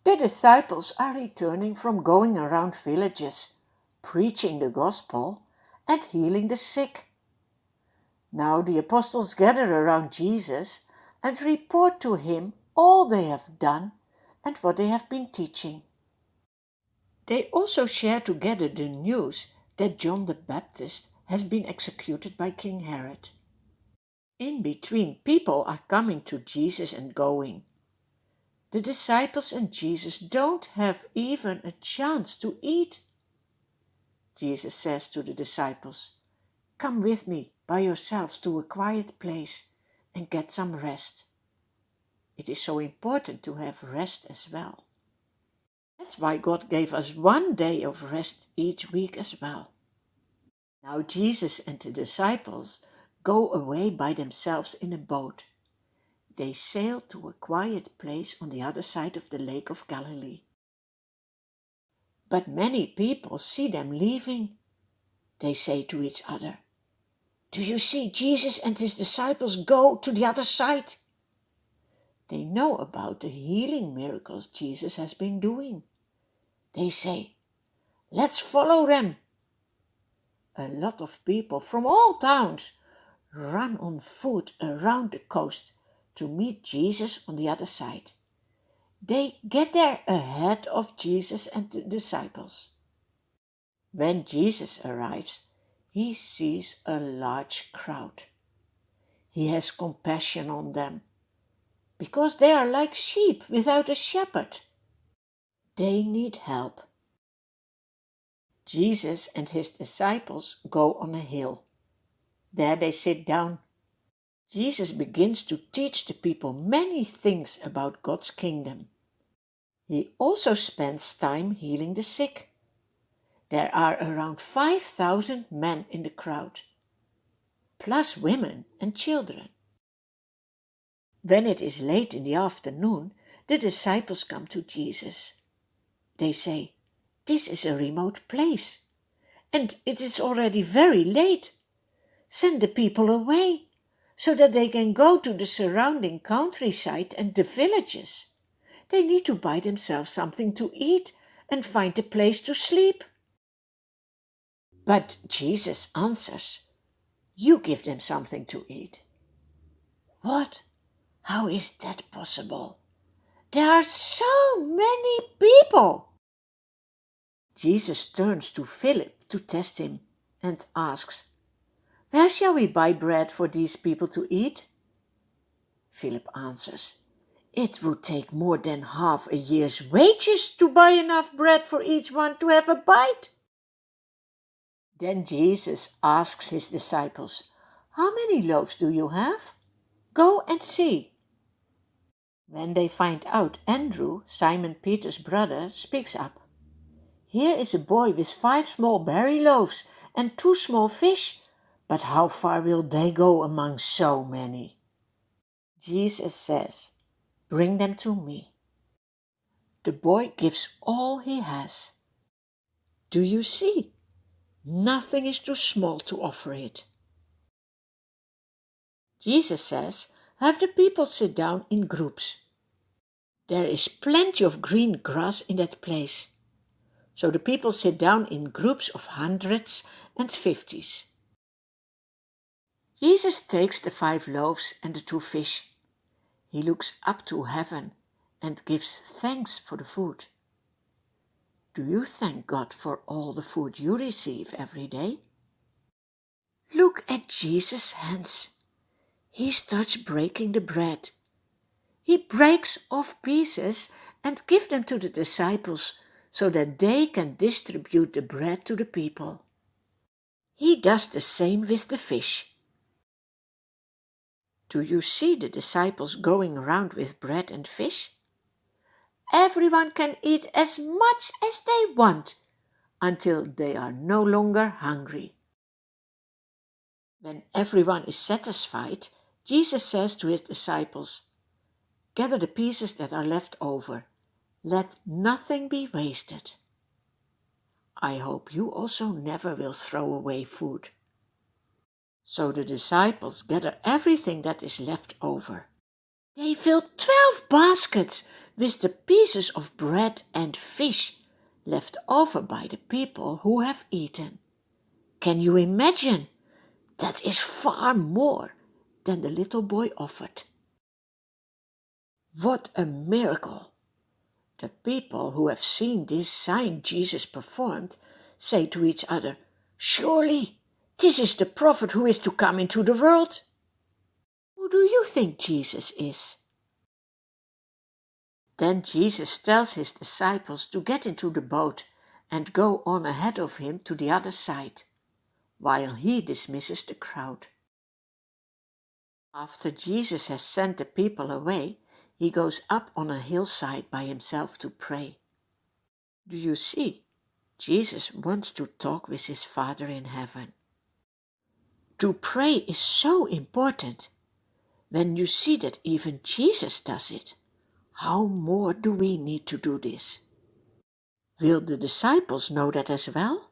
The disciples are returning from going around villages, preaching the gospel and healing the sick. Now the apostles gather around Jesus and report to him all they have done and what they have been teaching. They also share together the news that John the Baptist has been executed by King Herod. In between, people are coming to Jesus and going. The disciples and Jesus don't have even a chance to eat. Jesus says to the disciples, "Come with me by yourselves to a quiet place and get some rest." It is so important to have rest as well. That's why God gave us one day of rest each week as well. Now Jesus and the disciples go away by themselves in a boat. They sail to a quiet place on the other side of the Lake of Galilee. But many people see them leaving. They say to each other, "Do you see Jesus and his disciples go to the other side?" They know about the healing miracles Jesus has been doing. They say, "Let's follow them." A lot of people from all towns run on foot around the coast to meet Jesus on the other side. They get there ahead of Jesus and the disciples. When Jesus arrives, he sees a large crowd. He has compassion on them, because they are like sheep without a shepherd. They need help. Jesus and his disciples go on a hill. There they sit down. Jesus begins to teach the people many things about God's kingdom. He also spends time healing the sick. There are around 5,000 men in the crowd, plus women and children. When it is late in the afternoon, the disciples come to Jesus. They say, "This is a remote place, and it is already very late. Send the people away, so that they can go to the surrounding countryside and the villages. They need to buy themselves something to eat and find a place to sleep." But Jesus answers, "You give them something to eat." "What? How is that possible? There are so many people." Jesus turns to Philip to test him and asks, "Where shall we buy bread for these people to eat?" Philip answers, "It would take more than half a year's wages to buy enough bread for each one to have a bite." Then Jesus asks his disciples, "How many loaves do you have? Go and see." When they find out, Andrew, Simon Peter's brother, speaks up. "Here is a boy with 5 small barley loaves and 2 small fish, but how far will they go among so many?" Jesus says, "Bring them to me." The boy gives all he has. Do you see? Nothing is too small to offer it. Jesus says, "Have the people sit down in groups." There is plenty of green grass in that place. So the people sit down in groups of hundreds and fifties. Jesus takes the 5 loaves and the 2 fish. He looks up to heaven and gives thanks for the food. Do you thank God for all the food you receive every day? Look at Jesus' hands. He starts breaking the bread. He breaks off pieces and gives them to the disciples so that they can distribute the bread to the people. He does the same with the fish. Do you see the disciples going around with bread and fish? Everyone can eat as much as they want until they are no longer hungry. When everyone is satisfied, Jesus says to his disciples, "Gather the pieces that are left over. Let nothing be wasted." I hope you also never will throw away food. So the disciples gather everything that is left over. They fill 12 baskets with the pieces of bread and fish left over by the people who have eaten. Can you imagine? That is far more than the little boy offered. What a miracle! The people who have seen this sign Jesus performed say to each other, "Surely this is the prophet who is to come into the world." Who do you think Jesus is? Then Jesus tells his disciples to get into the boat and go on ahead of him to the other side, while he dismisses the crowd. After Jesus has sent the people away, he goes up on a hillside by himself to pray. Do you see? Jesus wants to talk with his Father in heaven. To pray is so important. When you see that even Jesus does it, how more do we need to do this? Will the disciples know that as well?